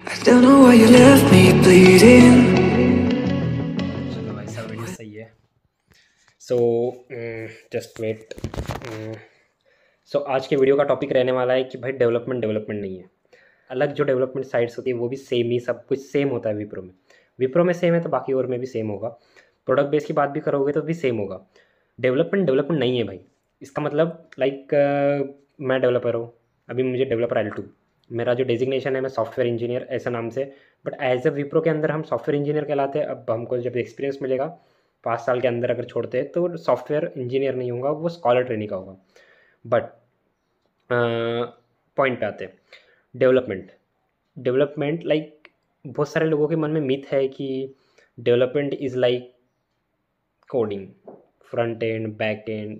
I don't know why you left me bleeding. चलो भाई सब वीडियो सही है। So just wait. आज के वीडियो का टॉपिक रहने वाला है कि भाई डेवलपमेंट नहीं है। अलग जो डेवलपमेंट साइट्स होती है वो भी सेम ही, सब कुछ सेम होता है। विप्रो में सेम है तो बाकी और में भी सेम होगा। प्रोडक्ट बेस की बात भी करोगे तो भी सेम होगा। डेवलपमेंट नहीं है भाई। इसका मतलब लाइक मैं डेवलपर हूँ, अभी मुझे डेवलपर L2, मेरा जो डेजिग्नेशन है मैं सॉफ्टवेयर इंजीनियर ऐसा नाम से, बट एज अ विप्रो के अंदर हम सॉफ्टवेयर इंजीनियर कहलाते हैं। अब हमको जब एक्सपीरियंस मिलेगा 5 साल के अंदर अगर छोड़ते हैं तो सॉफ्टवेयर इंजीनियर नहीं होगा, वो स्कॉलर ट्रेनिंग का होगा। बट पॉइंट पे आते हैं। डेवलपमेंट डेवलपमेंट लाइक बहुत सारे लोगों के मन में मिथ है कि development is like coding, front end back and,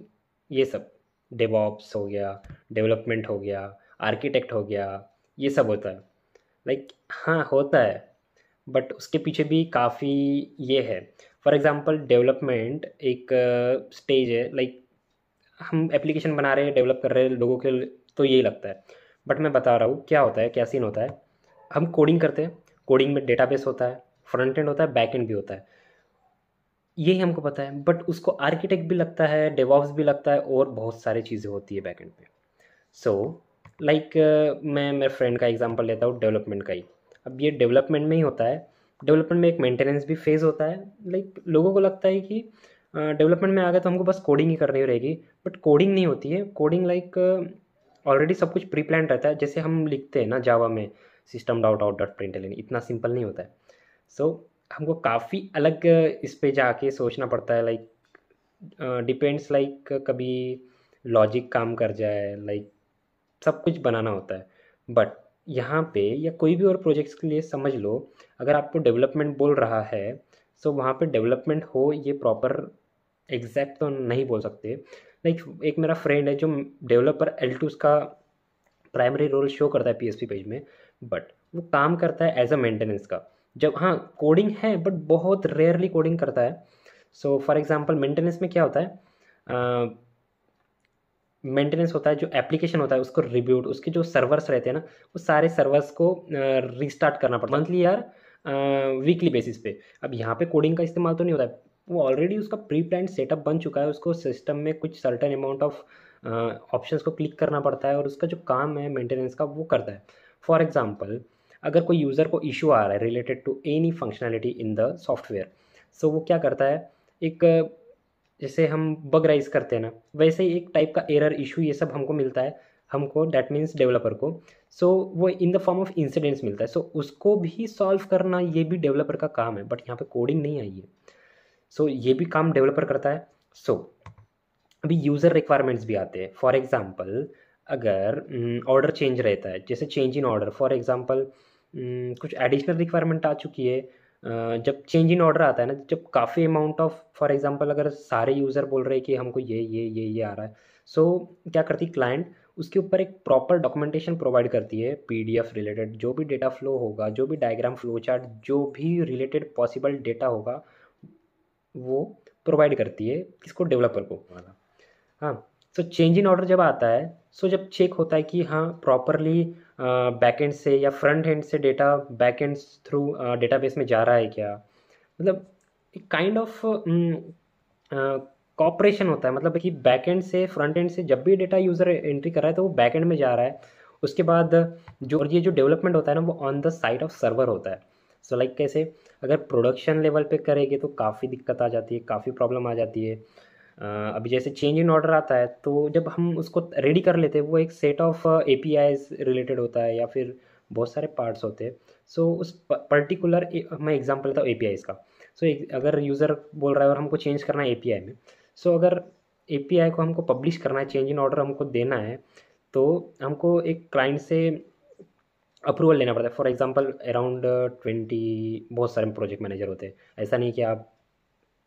ये सब डेवॉप्स हो गया, डेवलपमेंट हो गया, आर्किटेक्ट हो गया, ये सब होता है। लाइक हाँ होता है, बट उसके पीछे भी काफ़ी ये है। फॉर एग्ज़ाम्पल डेवलपमेंट एक स्टेज है, लाइक हम एप्लीकेशन बना रहे हैं, डेवलप कर रहे हैं लोगों के लिए, तो यही लगता है। बट मैं बता रहा हूँ क्या होता है, क्या सीन होता है। हम कोडिंग करते हैं, कोडिंग में डेटाबेस होता है, फ्रंट एंड होता है, बैक एंड भी होता है, यही हमको पता है। बट उसको आर्किटेक्ट भी लगता है, डेवॉप्स भी लगता है, और बहुत सारी चीज़ें होती है बैक एंड पे। सो लाइक मैं मेरे फ्रेंड का एग्जांपल लेता हूँ डेवलपमेंट का ही। अब ये डेवलपमेंट में ही होता है। डेवलपमेंट में एक मेंटेनेंस भी फेज़ होता है। लाइक लोगों को लगता है कि डेवलपमेंट में आ गए तो हमको बस कोडिंग ही करनी रहेगी, बट कोडिंग नहीं होती है। कोडिंग लाइक ऑलरेडी सब कुछ प्री प्लान रहता है। जैसे हम लिखते हैं ना जावा में, system dot out dot println, इतना सिंपल नहीं होता है। सो हमको काफ़ी अलग इस पे जाके सोचना पड़ता है। लाइक डिपेंड्स, लाइक कभी लॉजिक काम कर जाए, लाइक सब कुछ बनाना होता है। बट यहाँ पे या कोई भी और प्रोजेक्ट्स के लिए समझ लो, अगर आपको डेवलपमेंट बोल रहा है, सो वहाँ पे डेवलपमेंट हो ये प्रॉपर एग्जैक्ट तो नहीं बोल सकते। लाइक एक मेरा फ्रेंड है जो डेवलपर L2 उसका प्राइमरी रोल शो करता है PHP पेज में, बट वो काम करता है एज अ मेंटेनेंस का। जब हाँ कोडिंग है बट बहुत रेयरली कोडिंग करता है। सो फॉर एग्जांपल मेंटेनेंस में क्या होता है, मेंटेनेंस होता है, जो एप्लीकेशन होता है उसको रिब्यूट, उसके जो सर्वर्स रहते हैं ना, वो सारे सर्वर्स को रीस्टार्ट करना पड़ता है मंथली यार, वीकली बेसिस पे। अब यहाँ पे कोडिंग का इस्तेमाल तो नहीं होता है, वो ऑलरेडी उसका प्री प्लान सेटअप बन चुका है। उसको सिस्टम में कुछ सर्टेन अमाउंट ऑफ ऑप्शंस को क्लिक करना पड़ता है, और उसका जो काम है मेंटेनेंस का वो करता है। फॉर एग्जांपल अगर कोई यूज़र को इशू आ रहा है related to any functionality in the software, so वो क्या करता है, एक जैसे हम बग राइज करते हैं ना, वैसे ही एक टाइप का एरर इशू ये सब हमको मिलता है, हमको डैट मीन्स डेवलपर को। सो वो in the form of incidents मिलता है। सो उसको भी सॉल्व करना ये भी डेवलपर का काम है, बट यहाँ पे कोडिंग नहीं आई है। सो ये भी काम डेवलपर करता है। सो अभी यूज़र रिक्वायरमेंट्स भी आते हैं। फॉर एग्जांपल अगर ऑर्डर चेंज रहता है, जैसे change in order, for example कुछ एडिशनल रिक्वायरमेंट आ चुकी है। जब चेंज इन ऑर्डर आता है ना, जब काफ़ी अमाउंट ऑफ, फॉर एग्जांपल अगर सारे यूज़र बोल रहे हैं कि हमको ये आ रहा है, सो क्या करती क्लाइंट, उसके ऊपर एक प्रॉपर डॉक्यूमेंटेशन प्रोवाइड करती है, PDF रिलेटेड जो भी डेटा फ्लो होगा, जो भी डायग्राम फ्लो चार्ट, जो भी रिलेटेड पॉसिबल डेटा होगा वो प्रोवाइड करती है किसको, डेवलपर को वाला। हाँ, सो चेंज इन ऑर्डर जब आता है, सो जब चेक होता है कि हाँ प्रॉपरली बैकएंड से या फ्रंट एंड से डेटा बैकएंड थ्रू डेटाबेस में जा रहा है क्या, मतलब एक काइंड ऑफ कॉपरेशन होता है। मतलब कि बैकएंड से फ्रंट एंड से जब भी डेटा यूज़र एंट्री कर रहा है तो वो बैकएंड में जा रहा है। उसके बाद जो, और ये जो डेवलपमेंट होता है ना, वो on the side of server होता है। सो लाइक कैसे, अगर प्रोडक्शन लेवल पे करेंगे तो काफ़ी दिक्कत आ जाती है, काफ़ी प्रॉब्लम आ जाती है। अभी जैसे चेंज इन ऑर्डर आता है तो जब हम उसको रेडी कर लेते हैं, वो एक सेट ऑफ APIs रिलेटेड होता है या फिर बहुत सारे पार्ट्स होते हैं। सो उस पर्टिकुलर, मैं एग्जांपल लेता हूँ APIs का। सो अगर यूज़र बोल रहा है और हमको चेंज करना है API में, सो अगर API को हमको पब्लिश करना है, चेंज इन ऑर्डर हमको देना है, तो हमको एक क्लाइंट से अप्रूवल लेना पड़ता है। फॉर एग्जांपल अराउंड 20 बहुत सारे प्रोजेक्ट मैनेजर होते हैं, ऐसा नहीं कि आप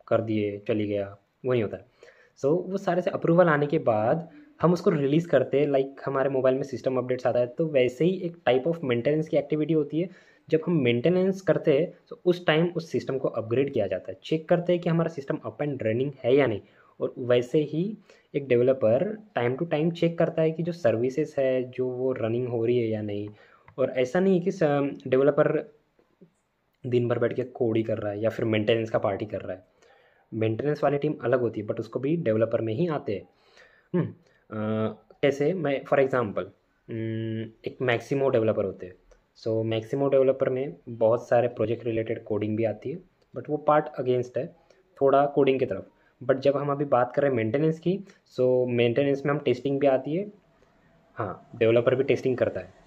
कर दिए चली गया, वो नहीं होता है। सो वो सारे से अप्रूवल आने के बाद हम उसको रिलीज़ करते हैं। लाइक हमारे मोबाइल में सिस्टम अपडेट्स आता है, तो वैसे ही एक टाइप ऑफ मेंटेनेंस की एक्टिविटी होती है। जब हम मेंटेनेंस करते हैं तो उस टाइम उस सिस्टम को अपग्रेड किया जाता है, चेक करते हैं कि हमारा सिस्टम अप एंड रनिंग है या नहीं। और वैसे ही एक developer time to time check करता है कि जो सर्विसेज है जो वो रनिंग हो रही है या नहीं। और ऐसा नहीं है कि डेवलपर दिन भर बैठ के कोड ही कर रहा है या फिर मेंटेनेंस का पार्ट ही कर रहा है। मेंटेनेंस वाली टीम अलग होती है, बट उसको भी डेवलपर में ही आते हैं। कैसे, मैं फॉर एग्ज़ाम्पल एक मैक्सिमो डेवलपर होते हैं। सो मैक्सिमो डेवलपर में बहुत सारे प्रोजेक्ट रिलेटेड कोडिंग भी आती है, बट वो पार्ट अगेंस्ट है थोड़ा कोडिंग की तरफ। बट जब हम अभी बात कर रहे हैं मेंटेनेंस की, सो मेंटेनेंस में हम टेस्टिंग भी आती है। हाँ, डेवलपर भी टेस्टिंग करता है।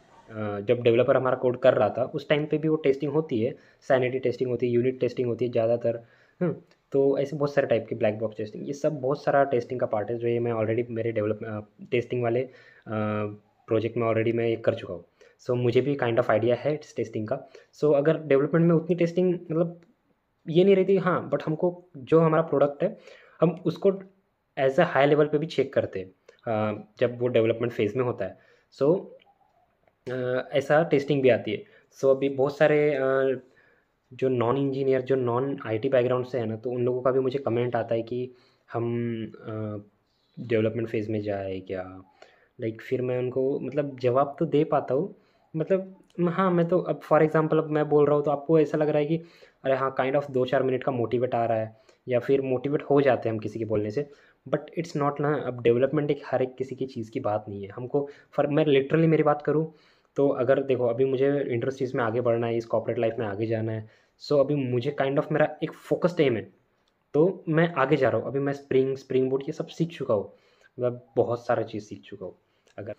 जब डेवलपर हमारा कोड कर रहा था उस टाइम पे भी वो टेस्टिंग होती है, सैनिटी टेस्टिंग होती है, यूनिट टेस्टिंग होती है ज़्यादातर। तो ऐसे बहुत सारे टाइप की ब्लैक बॉक्स टेस्टिंग, ये सब बहुत सारा टेस्टिंग का पार्ट है, जो ये मैं ऑलरेडी मेरे टेस्टिंग वाले प्रोजेक्ट में ऑलरेडी मैं ये कर चुका हूँ। सो मुझे भी काइंड ऑफ आइडिया है इस टेस्टिंग का। सो अगर डेवलपमेंट में उतनी टेस्टिंग मतलब ये नहीं रहती, हाँ, बट हमको जो हमारा प्रोडक्ट है हम उसको एज अ हाई लेवल पे भी चेक करते हैं जब वो डेवलपमेंट फेज़ में होता है। सो ऐसा टेस्टिंग भी आती है। सो अभी बहुत सारे जो नॉन इंजीनियर, जो नॉन आईटी बैकग्राउंड से है ना, तो उन लोगों का भी मुझे कमेंट आता है कि हम डेवलपमेंट फेज़ में जाए क्या। लाइक फिर मैं उनको मतलब जवाब तो दे पाता हूँ, मतलब हाँ, मैं तो अब फॉर एग्जांपल अब मैं बोल रहा हूँ तो आपको ऐसा लग रहा है कि अरे हाँ, काइंड ऑफ 2-4 मिनट का मोटिवेट आ रहा है, या फिर मोटिवेट हो जाते हैं हम किसी के बोलने से। बट इट्स नॉट ना, अब डेवलपमेंट एक हर एक किसी की चीज़ की बात नहीं है। हमको फॉर मैं लिटरली मेरी बात करूँ तो अगर देखो अभी मुझे इंडस्ट्रीज़ में आगे बढ़ना है, इस कॉर्पोरेट लाइफ में आगे जाना है। सो अभी मुझे काइंड ऑफ मेरा एक फोकस्ड एम है, तो मैं आगे जा रहा हूँ। अभी मैं स्प्रिंग बूट ये सब सीख चुका हूँ, मतलब बहुत सारा चीज़ सीख चुका हूँ। अगर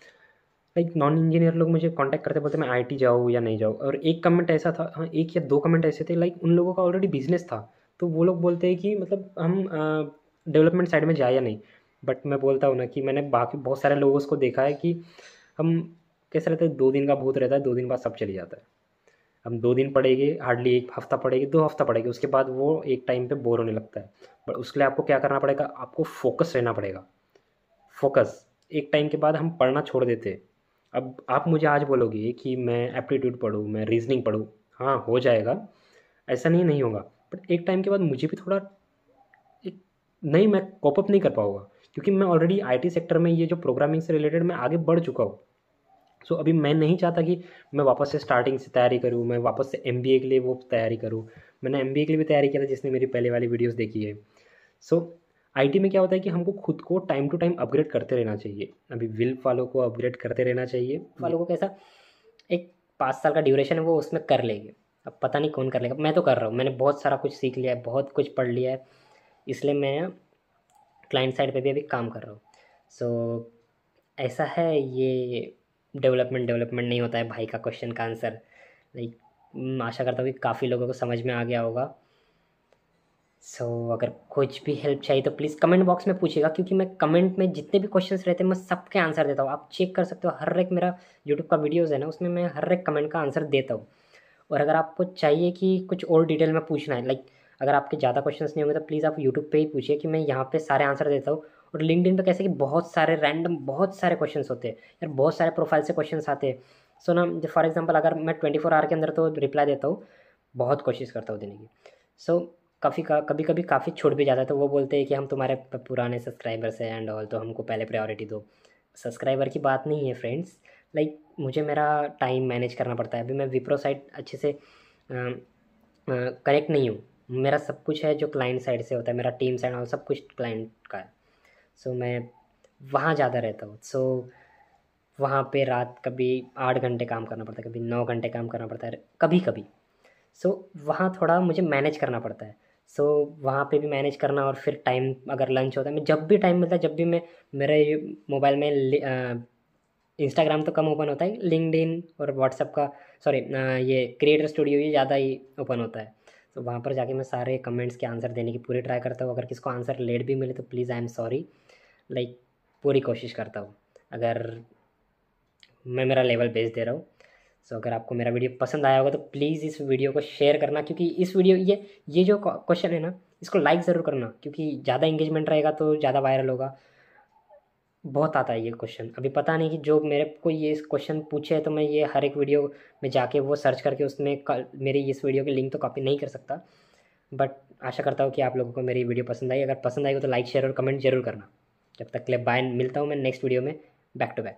लाइक नॉन इंजीनियर लोग मुझे कांटेक्ट करते, बोलते मैं आईटी जाऊँ या नहीं जाऊँ। और एक कमेंट ऐसा था, हाँ, 1 या 2 कमेंट ऐसे थे, लाइक उन लोगों का ऑलरेडी बिजनेस था, तो वो लोग बोलते हैं कि मतलब हम डेवलपमेंट साइड में जाए या नहीं। बट मैं बोलता हूँ ना कि मैंने बाकी बहुत सारे लोगों को देखा है कि हम कैसे रहते हैं, 2 दिन का भूत रहता है, 2 दिन बाद सब चली जाता है। हम 2 दिन पढ़ेंगे, हार्डली 1 हफ्ता पढ़ेंगे, 2 हफ्ता पढ़ेंगे, उसके बाद वो एक टाइम पे बोर होने लगता है। बट उसके लिए आपको क्या करना पड़ेगा, आपको फोकस रहना पड़ेगा। फोकस एक टाइम के बाद हम पढ़ना छोड़ देते हैं। अब आप मुझे आज बोलोगे कि मैं एप्टीट्यूड पढूँ, मैं रीजनिंग पढूँ, हाँ, हो जाएगा, ऐसा नहीं होगा। बट एक टाइम के बाद मुझे भी थोड़ा एक नहीं, मैं कोप अप नहीं कर पाऊँगा, क्योंकि मैं ऑलरेडी आईटी सेक्टर में ये जो प्रोग्रामिंग से रिलेटेड मैं आगे बढ़ चुका हूँ। सो अभी मैं नहीं चाहता कि मैं वापस से स्टार्टिंग से तैयारी करूँ, मैं वापस से एमबीए के लिए वो तैयारी करूँ। मैंने एमबीए के लिए भी तैयारी किया था, जिसने मेरी पहले वाली वीडियोज़ देखी है। सो आईटी में क्या होता है कि हमको खुद को टाइम टू टाइम अपग्रेड करते रहना चाहिए। अभी विल्प वालों को अपग्रेड करते रहना चाहिए, वालों को कैसा एक 5 साल का ड्यूरेशन है, वो उसमें कर लेंगे। अब पता नहीं कौन कर लेगा, मैं तो कर रहा हूँ, मैंने बहुत सारा कुछ सीख लिया है, बहुत कुछ पढ़ लिया है, इसलिए मैं क्लाइंट साइड पे भी अभी काम कर रहा हूँ। सो ऐसा है, ये डेवलपमेंट नहीं होता है भाई का क्वेश्चन का आंसर। लाइक आशा करता हूँ कि काफ़ी लोगों को समझ में आ गया होगा। सो अगर कुछ भी हेल्प चाहिए तो प्लीज़ कमेंट बॉक्स में पूछिएगा, क्योंकि मैं कमेंट में जितने भी क्वेश्चंस रहते हैं मैं सबके आंसर देता हूँ। आप चेक कर सकते हो, हर एक मेरा यूट्यूब का वीडियोज़ है ना, उसमें मैं हर एक कमेंट का आंसर देता हूँ। और अगर आपको चाहिए कि कुछ और डिटेल में पूछना है, लाइक अगर आपके ज़्यादा क्वेश्चंस नहीं होंगे तो प्लीज़ आप यूट्यूब पे ही पूछिए, कि मैं यहाँ पे सारे आंसर देता हूँ। और लिंक्डइन पे कैसे कि बहुत सारे रैंडम बहुत सारे क्वेश्चंस होते हैं यार, बहुत सारे प्रोफाइल से क्वेश्चंस आते हैं। सो ना, फॉर एग्जांपल अगर मैं 24 आवर के अंदर तो रिप्लाई देता हूँ, बहुत कोशिश करता हूँ देने की। सो कभी कभी काफ़ी छूट भी जाता है, तो वो बोलते हैं कि हम तुम्हारे पुराने सब्सक्राइबर्स हैं एंड ऑल, तो हमको पहले प्रायोरिटी दो। सब्सक्राइबर की बात नहीं है फ्रेंड्स, लाइक मुझे मेरा टाइम मैनेज करना पड़ता है। अभी मैं विप्रो साइड अच्छे से कनेक्ट नहीं हूँ, मेरा सब कुछ है जो क्लाइंट साइड से होता है, मेरा टीम साइड और सब कुछ क्लाइंट का है। सो मैं वहाँ ज़्यादा रहता हूँ। सो वहाँ पे रात कभी 8 घंटे काम करना पड़ता है, कभी 9 घंटे काम करना पड़ता है कभी कभी। सो वहाँ थोड़ा मुझे मैनेज करना पड़ता है। सो वहाँ पे भी मैनेज करना, और फिर टाइम अगर लंच होता है, मैं जब भी टाइम मिलता है, जब भी मैं मेरे मोबाइल में इंस्टाग्राम तो कम ओपन होता है, लिंक्डइन और व्हाट्सअप का, सॉरी, ये क्रिएटर स्टूडियो ये ज़्यादा ही ओपन होता है। तो वहाँ पर जाके मैं सारे कमेंट्स के आंसर देने की पूरी ट्राई करता हूँ। अगर किसको आंसर लेट भी मिले तो please I am sorry, like पूरी कोशिश करता हूँ। अगर मैं मेरा लेवल बेस दे रहा हूँ। सो अगर आपको मेरा वीडियो पसंद आया होगा तो प्लीज़ इस वीडियो को शेयर करना, क्योंकि इस वीडियो ये जो क्वेश्चन है ना, इसको लाइक ज़रूर करना, क्योंकि ज़्यादा इंगेजमेंट रहेगा तो ज़्यादा वायरल होगा। बहुत आता है ये क्वेश्चन, अभी पता नहीं कि जो मेरे को ये क्वेश्चन पूछे है, तो मैं ये हर एक वीडियो में जाके वो सर्च करके उसमें मेरी इस वीडियो की लिंक तो कॉपी नहीं कर सकता। बट आशा करता हूँ कि आप लोगों को मेरी वीडियो पसंद आई। अगर पसंद आई हो तो लाइक शेयर और कमेंट जरूर करना। जब तक के लिए बाय, मिलता हूँ मैं नेक्स्ट वीडियो में बैक टू बैक।